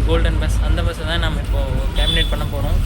Golden bus, அந்த பஸ்ஸை தான் நம்ம இப்போது கேபினேட் பண்ண போகிறோம்.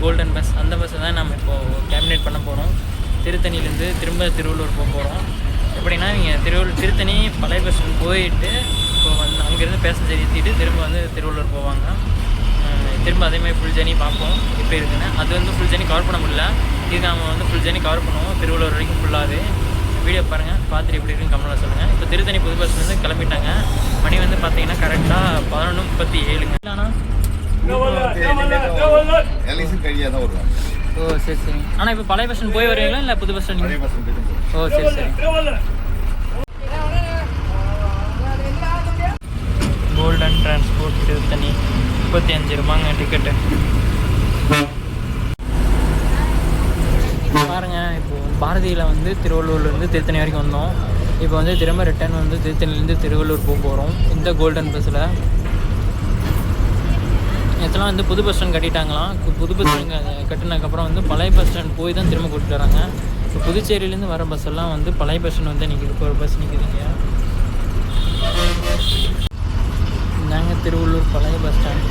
கோல்டன் பஸ், அந்த பஸ்ஸை தான் நம்ம இப்போது கேபினேட் பண்ண போகிறோம். திருத்தணிலேருந்து திரும்ப திருவள்ளூர் போக போகிறோம். எப்படின்னா நீங்கள் திருத்தணி பழைய பஸ் ஸ்டாண்ட் போயிட்டு இப்போ வந்து அங்கேருந்து பேசஞ்சர் ஏற்றிட்டு திரும்ப வந்து திருவள்ளூர் போவாங்க. திரும்ப அதேமாதிரி ஃபுல் ஜர்னி பார்ப்போம் எப்படி இருக்குன்னு. அது வந்து ஃபுல் ஜர்னி கவர் பண்ண முடியல, இது நம்ம வந்து ஃபுல் ஜர்னி கவர் பண்ணுவோம் திருவள்ளூர் வரைக்கும் ஃபுல்லாகவே. வீடியோ பாருங்கள், பார்த்துட்டு எப்படி இருக்குன்னு கமெண்ட்டில் சொல்லுங்கள். இப்போ திருத்தணி புது பஸ்லேருந்து கிளம்பிட்டாங்க. மணி வந்து பார்த்தீங்கன்னா கரெக்டாக 11:37. ஆனால் ஓ சரி சரி. ஆனால் இப்போ பழைய பஸ் ஸ்டாண்ட் போய் வருவீங்களா இல்லை புது பஸ் ஸ்டாண்ட்? ஓ சரி சரி. கோல்டன் டிரான்ஸ்போர்ட் திருத்தணி 35 ரூபாங்க டிக்கெட்டு. பாருங்கள், இப்போது பாரதியில் வந்து திருவள்ளூர்லேருந்து திருத்தணி வரைக்கும் வந்தோம். இப்போ வந்து திரும்ப ரிட்டர்ன் வந்து திருத்தணிலேருந்து திருவள்ளூர் போக போகிறோம் இந்த கோல்டன் பஸ்ஸில். இதெல்லாம் வந்து புது பஸ் ஸ்டாண்ட் கட்டிட்டாங்களாம். புது பஸ் ஸ்டாண்ட் கட்டினதுக்கப்புறம் வந்து பழைய பஸ் ஸ்டாண்ட் போய் தான் திரும்ப கூட்டிட்டு வராங்க. இப்போ புதுச்சேரியிலேருந்து வர பஸ் எல்லாம் வந்து பழைய பஸ் ஸ்டாண்ட் வந்து நிற்கிது. இப்போ ஒரு பஸ் நிற்குதுங்க. நாங்கள் திருவள்ளூர் பழைய பஸ் ஸ்டாண்ட்.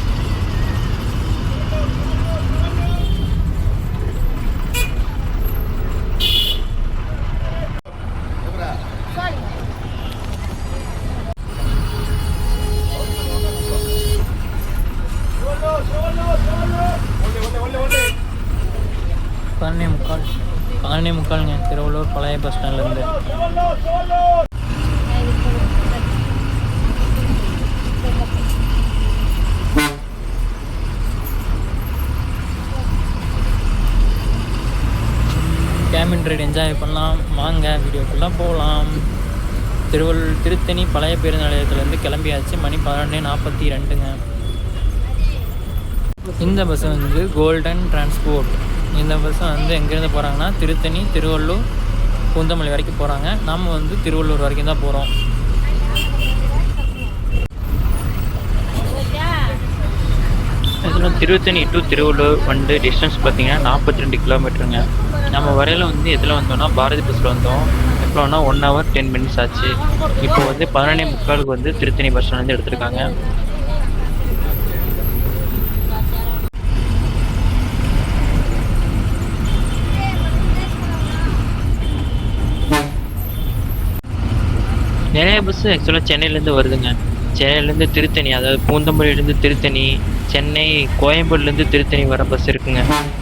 பதினொன்னே முக்காலுங்க திருவள்ளூர் பழைய பஸ் ஸ்டாண்ட்லேருந்து. கேபின் ரைடு என்ஜாய் பண்ணலாம் வாங்க, வீடியோக்கெல்லாம் போகலாம். திருத்தணி பழைய பேருந்து நிலையத்துலேருந்து கிளம்பியாச்சு. மணி 11:42ங்க. இந்த பஸ் வந்து கோல்டன் டிரான்ஸ்போர்ட். இந்த பஸ்ஸை வந்து எங்கேருந்து போகிறாங்கன்னா திருத்தணி, திருவள்ளூர், பூந்தமல்லி வரைக்கும் போகிறாங்க. நாம் வந்து திருவள்ளூர் வரைக்கும் தான் போகிறோம். இதில் திருத்தணி டு திருவள்ளூர் வந்து டிஸ்டன்ஸ் பார்த்திங்கன்னா 42 கிலோமீட்டருங்க. நம்ம வரையில் வந்து எதில் வந்தோம்னா பாரதி பஸ்ஸில் வந்தோம். எப்போனா 1 hour 10 minutes ஆச்சு. இப்போ வந்து 11:45 வந்து திருத்தணி பஸ் ஸ்டாண்ட் வந்து எடுத்திருக்காங்க. நிறைய பஸ்ஸு ஆக்சுவலாக சென்னையிலேருந்து வருதுங்க. சென்னையிலேருந்து திருத்தணி, அதாவது பூந்தமல்லியிலேருந்து திருத்தணி, சென்னை கோயம்பேடுலேருந்து திருத்தணி வர பஸ் இருக்குங்க.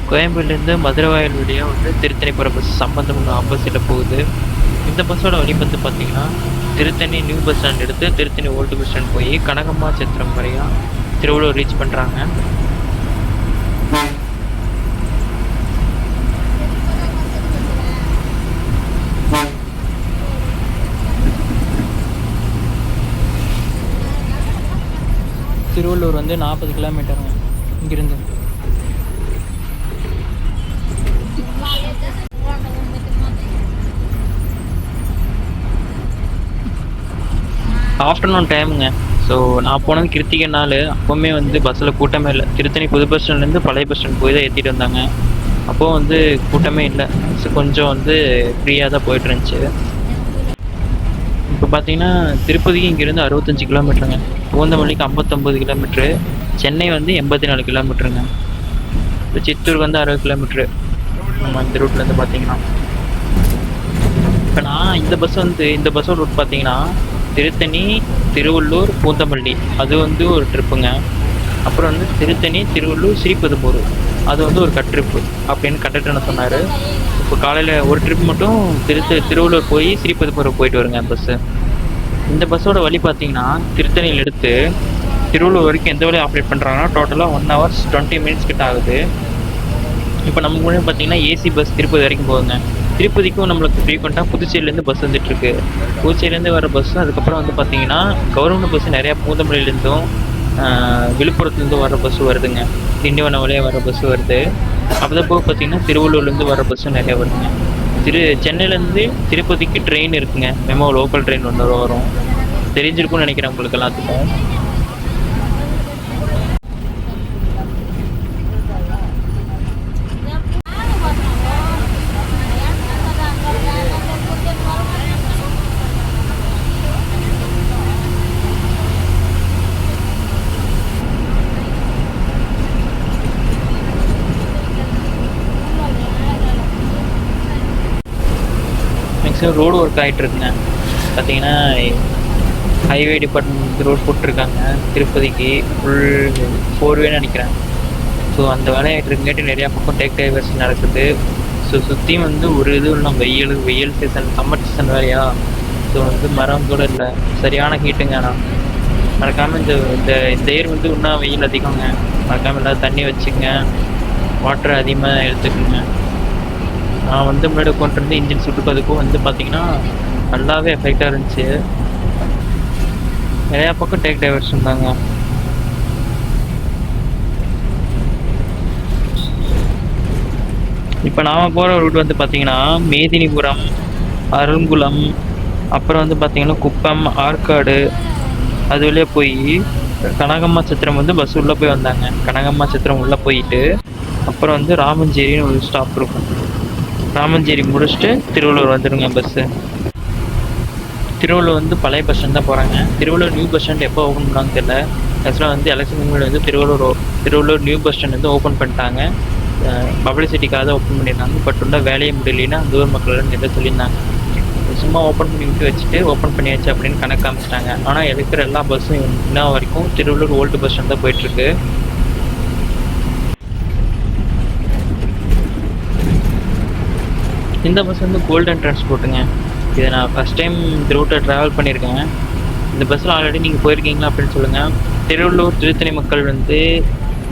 கோயம்பேடுலேருந்து மதுரவாயல் வழியாக வந்து திருத்தணி போகிற பஸ் சம்பந்தம் ஆப்போசிட்டில் போகுது. இந்த பஸ்ஸோட வழி வந்து பார்த்திங்கன்னா திருத்தணி நியூ பஸ் ஸ்டாண்ட் எடுத்து திருத்தணி ஓல்டு பஸ் ஸ்டாண்ட் போய் கனகம்மா சத்திரம் வரையாக திருவள்ளூர் ரீச் பண்ணுறாங்க. திருவள்ளூர் வந்து 40 கிலோமீட்டருங்க இங்கிருந்து. ஆஃப்டர்நூன் டைமுங்க. ஸோ நான் போனது கிருத்திகை நாள். அப்போவுமே வந்து பஸ்ஸில் கூட்டமே இல்லை. திருத்தணி புது பஸ் ஸ்டாண்ட்லேருந்து பழைய பஸ் ஸ்டாண்ட் போய் தான் ஏற்றிட்டு வந்தாங்க. அப்போது வந்து கூட்டமே இல்லை. ஸோ கொஞ்சம் வந்து ஃப்ரீயாக தான் போயிட்டு இருந்துச்சு. இப்போ பார்த்தீங்கன்னா திருப்பதிக்கு இங்கேருந்து 65 கிலோமீட்டருங்க. பூந்தமல்லிக்கு 59 கிலோமீட்ரு. சென்னை வந்து 84 கிலோமீட்டருங்க. இப்போ சித்தூருக்கு வந்து 60 கிலோமீட்ரு நம்ம இந்த ரூட்லேருந்து பார்த்தீங்கன்னா. இப்போ நான் இந்த பஸ் வந்து இந்த பஸ்ஸோட ரூட் பார்த்தீங்கன்னா திருத்தணி, திருவள்ளூர், பூந்தமல்லி அது வந்து ஒரு ட்ரிப்புங்க. அப்புறம் வந்து திருத்தணி, திருவள்ளூர், ஸ்ரீபெரும்புதூர் அது வந்து ஒரு கட் ட்ரிப்பு அப்படின்னு கண்டக்டர் என்ன சொன்னார். இப்போ காலையில் ஒரு ட்ரிப் மட்டும் திருவள்ளூர் போய் ஸ்ரீபெரும்புதூர் போயிட்டு வருங்க பஸ்ஸு. இந்த பஸ்ஸோட வழி பார்த்தீங்கன்னா திருத்தணியில் எடுத்து திருவள்ளூர் வரைக்கும் எந்த வழியும் ஆப்ரேட் பண்ணுறாங்கன்னா டோட்டலாக 1 hours 20 minutes கிட்ட ஆகுது. இப்போ நம்ம மூலம் பார்த்தீங்கன்னா ஏசி பஸ் திருப்பதி வரைக்கும் போகுங்க. திருப்பதிக்கும் நம்மளுக்கு ஃப்ரீக்வெண்ட்டாக புதுச்சேரியிலேருந்து பஸ் வந்துட்டுருக்கு. புதுச்சேரியிலேருந்து வர பஸ்ஸும் அதுக்கப்புறம் வந்து பார்த்தீங்கன்னா கவர்மெண்ட் பஸ்ஸு நிறையா பூந்தமல்லியிலேருந்தும் விழுப்புரத்துலேருந்து வர பஸ்ஸு வருதுங்க. திண்டிவனம் வழியாக வர பஸ்ஸு வருது. அப்போ போக பார்த்தீங்கன்னா திருவள்ளூர்லேருந்து வர பஸ்ஸும் நிறையா வருதுங்க. சென்னையிலேருந்து திருப்பதிக்கு ட்ரெயின் இருக்குங்க. மெமோ லோக்கல் ட்ரெயின் ஒன்று வரும். தெரிஞ்சிருக்கும்னு நினைக்கிறேன் உங்களுக்கு எல்லாத்துக்கும். மேக்ஸிமம் ரோடு ஒர்க் ஆகிட்டு இருக்குங்க. பார்த்தீங்கன்னா ஹைவே டிபார்ட்மெண்ட் ரோடு போட்டிருக்காங்க திருப்பதிக்கு. ஃபுல் 4 way நினைக்கிறேன். ஸோ அந்த வேலையாகிட்டு இருக்குங்காட்டி நிறையா பக்கம் டேக் டைவர்ஸ் நடக்குது. ஸோ சுற்றியும் வந்து ஒரு இதுவும் இல்லை. வெயில் சீசன், சம்மர் சீசன் வேலையா. ஸோ வந்து மரம் கூட இல்லை. சரியான ஹீட்டுங்க. ஆனால் மறக்காமல் இந்த இயர் வந்து இன்னும் வெயில் அதிகங்க. மறக்காமல் எல்லாம் தண்ணி வச்சுங்க, வாட்டர் அதிகமாக எடுத்துக்கோங்க. நான் வந்து முன்னாடி கொண்டு வந்து இன்ஜின் சுட்டுக்கு அதுக்கும் வந்து பார்த்தீங்கன்னா நல்லாவே எஃபெக்டாக இருந்துச்சு. நிறையா பக்கம் டேக் டைவர்ஸ் இருந்தாங்க. இப்போ நாம் போகிற ரூட் வந்து பார்த்தீங்கன்னா மேதினிபுரம், அருங்குளம், அப்புறம் வந்து பார்த்தீங்கன்னா குப்பம், ஆற்காடு அது வழியாக போய் கனகம்மா சத்திரம் வந்து பஸ் உள்ளே போய் வந்தாங்க. கனகம்மா சத்திரம் உள்ளே போயிட்டு அப்புறம் வந்து ராமஞ்சேரின்னு ஒரு ஸ்டாப் இருக்கும். ராமஞ்சேரி முடிச்சுட்டு திருவள்ளூர் வந்துடுங்க பஸ்ஸு. திருவள்ளூர் வந்து பழைய பஸ் ஸ்டாண்ட் தான் போகிறாங்க. திருவள்ளூர் நியூ பஸ் ஸ்டாண்ட் எப்போ ஓப்பன் பண்ணாங்க தெரியல. ஆக்சுவலாக வந்து எலெக்ஷன் முன்னாடி வந்து திருவள்ளூர் நியூ பஸ் ஸ்டாண்ட் வந்து ஓப்பன் பண்ணிட்டாங்க. பப்ளிசிட்டிக்காக தான் ஓப்பன் பண்ணியிருந்தாங்க. பட் இன்னும் வேலையை முடியலைன்னா அந்த ஊர் மக்கள் எல்லாம் சொல்லியிருந்தாங்க. சும்மா ஓப்பன் பண்ணி விட்டு வச்சுட்டு ஓப்பன் பண்ணியாச்சு அப்படின்னு கணக்கு காமிச்சிட்டாங்க. ஆனால் இருக்கிற எல்லா பஸ்ஸும் இன்னும் வரைக்கும் திருவள்ளூர் ஓல்டு பஸ் ஸ்டாண்ட் தான் போயிட்டுருக்கு. இந்த பஸ் வந்து கோல்டன் டிரான்ஸ்போர்ட்டுங்க. இதை நான் ஃபஸ்ட் டைம் இந்த ரூட்டை ட்ராவல் பண்ணியிருக்கேன். இந்த பஸ்ஸில் ஆல்ரெடி நீங்கள் போயிருக்கீங்களா அப்படின்னு சொல்லுங்கள். திருவள்ளூர் திருத்தணி மக்கள் வந்து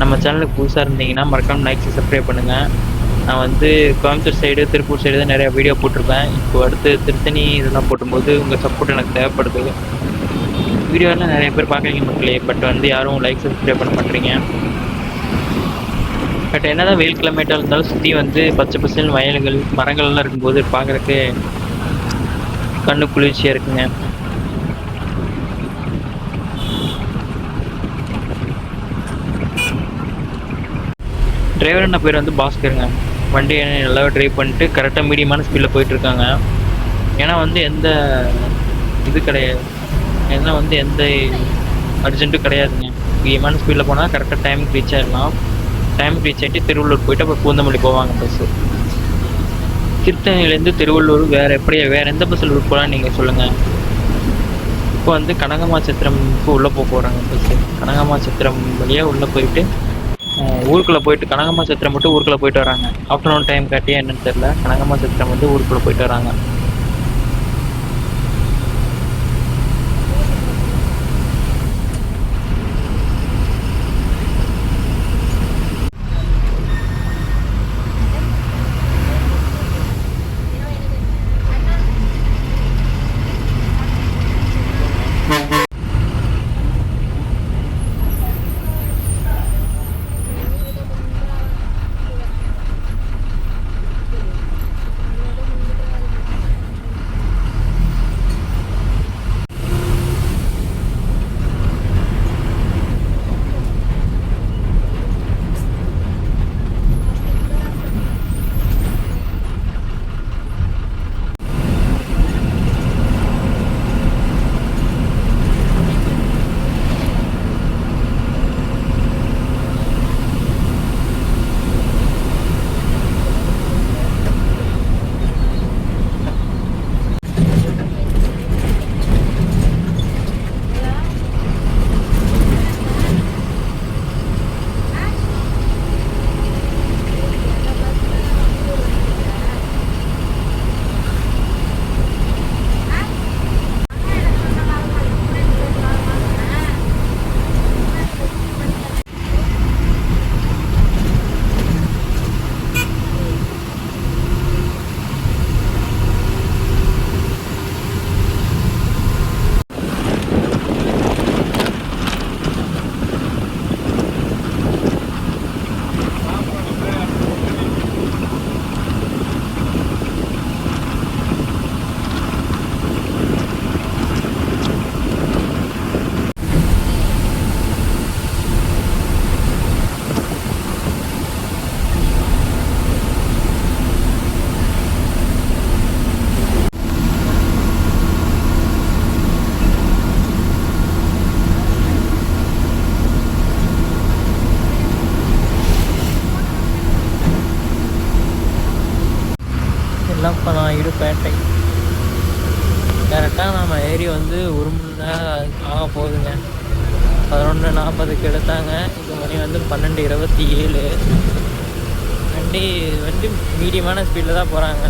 நம்ம சேனலுக்கு புதுசாக இருந்தீங்கன்னா மறக்காமல் லைக் சப்ஸ்கிரைப் பண்ணுங்கள். நான் வந்து கோயம்புத்தூர் சைடு, திருப்பூர் சைடு தான் நிறையா வீடியோ போட்டிருப்பேன். இப்போ அடுத்து திருத்தணி இதெல்லாம் போட்டும்போது உங்கள் சப்போர்ட் எனக்கு தேவைப்படுது. வீடியோலாம் நிறைய பேர் பார்க்குறீங்க மக்களே, பட் வந்து யாரும் லைக் சப்ஸ்கிரைப் பண்ண மாட்டேறீங்க. பட் என்ன தான் வெயில் கிளைமேட்டாக இருந்தாலும் சுற்றி வந்து பச்சை பசேல்னு வயல்கள், மரங்கள்லாம் இருக்கும்போது பார்க்குறக்கு கண்ணு குளிர்ச்சியாக இருக்குங்க. டிரைவர் என்ன பேர் வந்து பாஸ்கருங்க. வண்டி நல்லாவே ட்ரைவ் பண்ணிட்டு கரெக்டாக மீடியமான ஸ்பீடில் போயிட்டுருக்காங்க. ஏன்னா வந்து எந்த இது கிடையாது, ஏன்னா வந்து எந்த அர்ஜென்ட்டும் கிடையாதுங்க. மீடியமான ஸ்பீடில் போனால் கரெக்டாக டைமுக்கு ரீச் ஆகிடலாம். டைமுக்கு ரீச் ஆகிட்டு திருவள்ளூர் போயிட்டு அப்புறம் பூந்தமல்லி போவாங்க பஸ்ஸு. திருத்தணிலேருந்து திருவள்ளூர் வேறு எந்த பஸ்ஸில் ரூட் போகலான்னு நீங்கள் சொல்லுங்கள். இப்போ வந்து கனகம்மா சத்திரம்க்கு உள்ளே போகிறாங்க பஸ்ஸு. கனகம்மா சத்திரம் வழியாக உள்ளே போயிட்டு ஊருக்குள்ளே போயிட்டு கனகம்மா சத்திரம் மட்டும் ஊருக்குள்ளே போயிட்டு வராங்க. ஆஃப்டர்நூன் டைம் காட்டியா என்னன்னு தெரியல, கனகம்மா சத்திரம் வந்து ஊருக்குள்ளே போயிட்டு வராங்க. பேட்டை. கரெக்டாக நம்ம ஏரி வந்து 1 மணி நேரம் ஆக போகுதுங்க. 11:40க்கு எடுத்தாங்க. இப்போ மணி வந்து 12:27. வண்டி மீடியமான ஸ்பீடில் தான் போகிறாங்க.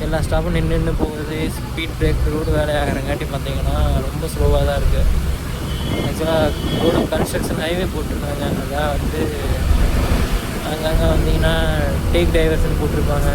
எல்லா ஸ்டாப்பும் நின்று போகுது. ஸ்பீட் பிரேக் ரோடு வேலை ஆகிறங்காட்டி பார்த்தீங்கன்னா ரொம்ப ஸ்லோவாக தான் இருக்குது. ஆக்சுவலாக ரோடு கன்ஸ்ட்ரக்ஷன் ஹைவே போட்டிருக்காங்க. அதான் வந்து அங்கங்கே வந்தீங்கன்னா டேக் டைவர்ஷன் போட்டிருப்பாங்க.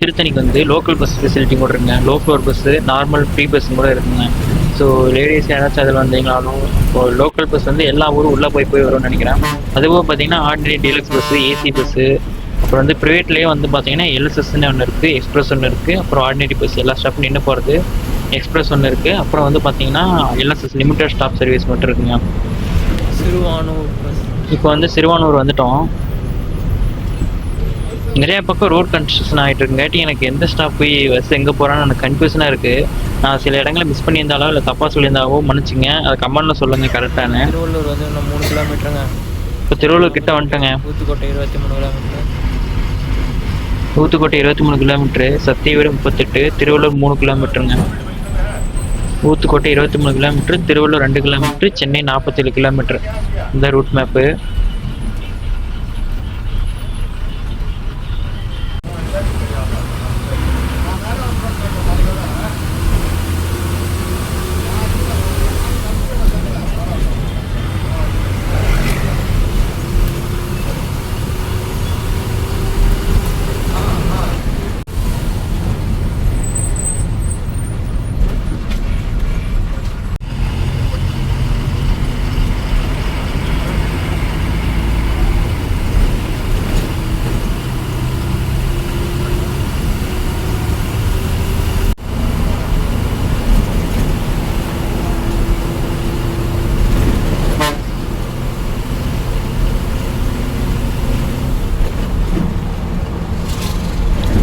திருத்தணிக்கு வந்து லோக்கல் பஸ் ஃபெசிலிட்டி கூட இருக்குங்க. Low floor bus, normal free bus கூட இருக்குங்க. ஸோ லேடிஸ் யாராச்சும் அதில் வந்தீங்களாலும் இப்போ லோக்கல் பஸ் வந்து எல்லா ஊரும் உள்ளே போய் வரும்னு நினைக்கிறேன். அதுவும் பார்த்தீங்கன்னா ordinary deluxe bus, AC bus, அப்புறம் வந்து ப்ரைவேட்லேயே வந்து பார்த்தீங்கன்னா எல்எஸ்எஸ்ன்னு ஒன்று இருக்குது, எக்ஸ்பிரஸ் ஒன்று இருக்குது, அப்புறம் ஆர்டினரி பஸ் எல்லா ஸ்டாப்பும் நின்று போகிறது, எக்ஸ்பிரஸ் ஒன்று இருக்குது, அப்புறம் வந்து பார்த்தீங்கன்னா எல்எஸ்எஸ் லிமிடெட் ஸ்டாப் சர்வீஸ் மட்டும் இருக்குங்க. சிறுவானூர் பஸ். இப்போ வந்து சிறுவானூர் வந்துட்டோம். நிறையா பக்கம் ரோட் கன்ஸ்ட்ரக்ஷன் ஆகிட்டு இருக்குங்காட்டி எனக்கு எந்த ஸ்டாப் போய் பஸ் எங்கே போகிறான்னு எனக்கு கன்ஃபியூஷனாக இருக்குது. நான் சில இடங்களை மிஸ் பண்ணியிருந்தாலோ இல்லை தப்பாக சொல்லியிருந்தாவோ மன்னிச்சிங்க. அதை கமெண்ட்டில் சொல்லுங்கள் கரெக்டானு. திருவள்ளூர் வந்து இன்னும் 3 கிலோமீட்டருங்க. இப்போ திருவள்ளூர் கிட்ட வந்துட்டேங்க. ஊத்துக்கோட்டை 23 கிலோமீட்டர். ஊத்துக்கோட்டை 23 கிலோமீட்டரு, சத்தியவீரம் 38, திருவள்ளூர் 3 கிலோமீட்டருங்க. Uthukottai 23 kilometre, Thiruvallur 2 kilometre, Chennai 47 kilometre. இந்த route map.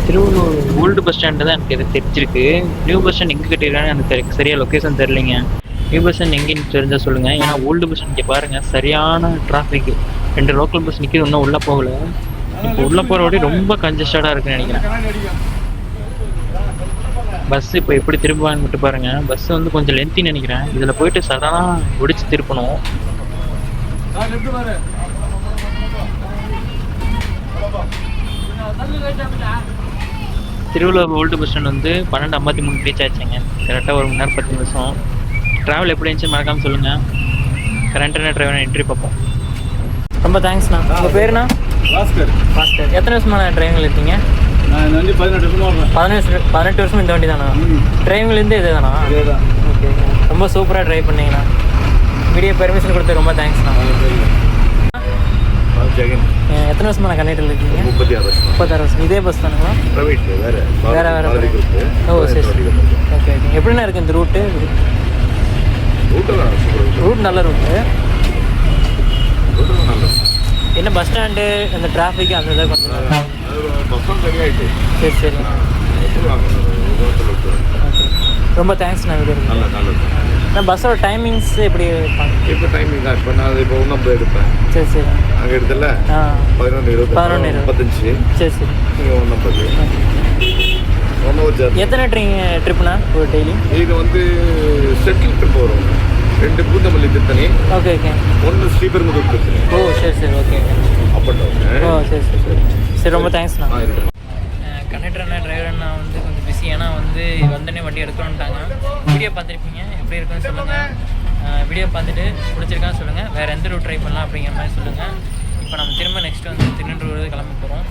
Thiruvallur old bus stand தான் எனக்கு இது தெரிஞ்சிருக்கு. நியூ பஸ் ஸ்டாண்ட் எங்கே கட்டிருக்கான்னு எனக்கு சரியாக லொக்கேஷன் தெரிலிங்க. நியூ பஸ் ஸ்டாண்ட் எங்கேன்னு தெரிஞ்சால் சொல்லுங்கள். ஏன்னா ஓல்டு பஸ் ஸ்டாண்ட் இங்கே பாருங்கள் சரியான டிராஃபிக்கு. 2 லோக்கல் பஸ் நிற்கிது, இன்னும் உள்ளே போகலை. இப்போ உள்ளே போகிற வழி ரொம்ப கன்ஜஸ்டடாக இருக்குன்னு நினைக்கிறேன். பஸ் இப்போ எப்படி திரும்புவான்னு மட்டும் பாருங்கள். பஸ் வந்து கொஞ்சம் லென்த்தின்னு நினைக்கிறேன். இதில் போயிட்டு சடனாக ஒடிச்சு திருப்பணும். திருவள்ளூர் ஓல்டு பஸ் ஸ்டாண்ட் வந்து 12:53 ரீச் ஆச்சுங்க. கரெக்டாக 1 மணி நேரம் 10 நிமிஷம். ட்ராவல் எப்படி இருந்துச்சு மறக்காமல் சொல்லுங்கள். கரண்ட்டான டிரைவர் என்ட்ரி பார்ப்போம். ரொம்ப தேங்க்ஸ்ண்ணா. உங்கள் பேருண்ணா? பாஸ்கர். பாஸ்கர். எத்தனை வருஷமான டிரைவிங்கில் இருக்கீங்க? நான் வந்து 18 வருஷமாக. 18 வருஷம் இந்த வண்டி தானா? டிரைவிங்லேருந்து இதே தானா? ஓகே. ரொம்ப சூப்பராக ட்ரைவ் பண்ணீங்கண்ணா. வீடியோ பெர்மிஷன் கொடுத்து ரொம்ப தேங்க்ஸ்ண்ணா. எத்தனை வருஷமா கண்டக்டரில் இருக்கீங்க? 36 வருஷம். இதே பஸ் தானுங்களா? வேறு. ஓ சரி சரி. Okay okay. எப்படிண்ணா இருக்குது இந்த ரூட்டு? ரூட் நல்ல ரூட்டு. என்ன பஸ் ஸ்டாண்டு அந்த டிராஃபிக் அந்த இதாக கொஞ்சம் சரி சரி. ஓகே. ரொம்ப தேங்க்ஸ்ண்ணா. வீடியோ நான் பஸ்ஸோட டைமிங்ஸ் எப்படி இருப்பாங்க? இப்போ டைமிங் தான். இப்போ நான் இப்போ 1:50 எடுப்பேன். சரி சரி. அங்கே எடுத்தல 11:20 11:35. சரி சரி. நீங்கள் 1:50. 1 ஹவர் ஜர்னி. எத்தனை ட்ரிப்னா ஒரு டெய்லி? இது வந்து ஷட்டில் ட்ரிப் வரும். 2 பூந்தமல்லி திருத்தணி. Okay okay. 1 ஸ்ரீபெரும்புதூர் திருத்தணி. ஓ சரி சரி. Okay okay. Up and down. ஓ சரி சரி சரி. சரி ரொம்ப தேங்க்ஸ்ண்ணா. கண்டக்டர் அண்ணா டிரைவர் அண்ணா வந்து கொஞ்சம் பிஸி. ஏன்னா வந்து வந்தனே வண்டி எடுக்கணுன்ட்டாங்க. வீடியோ பார்த்துருப்பீங்க, எப்படி இருக்குன்னு சொல்லுங்கள். வீடியோ பார்த்துட்டு பிடிச்சிருக்கான்னு சொல்லுங்கள். வேறு எந்த ரூட் ட்ரை பண்ணலாம் அப்படிங்கிற மாதிரி சொல்லுங்கள். இப்போ நம்ம திரும்ப நெக்ஸ்ட் வந்து திருநெல்வேலி கிளம்ப போகிறோம்.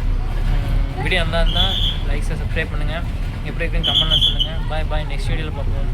வீடியோ இருந்தால் லைக்ஸை சப்ஸ்கிரைப் பண்ணுங்கள். எப்படி இருக்குன்னு கமெண்ட்டில் சொல்லுங்கள். பாய் நெக்ஸ்ட் வீடியோவில் பார்ப்போம்.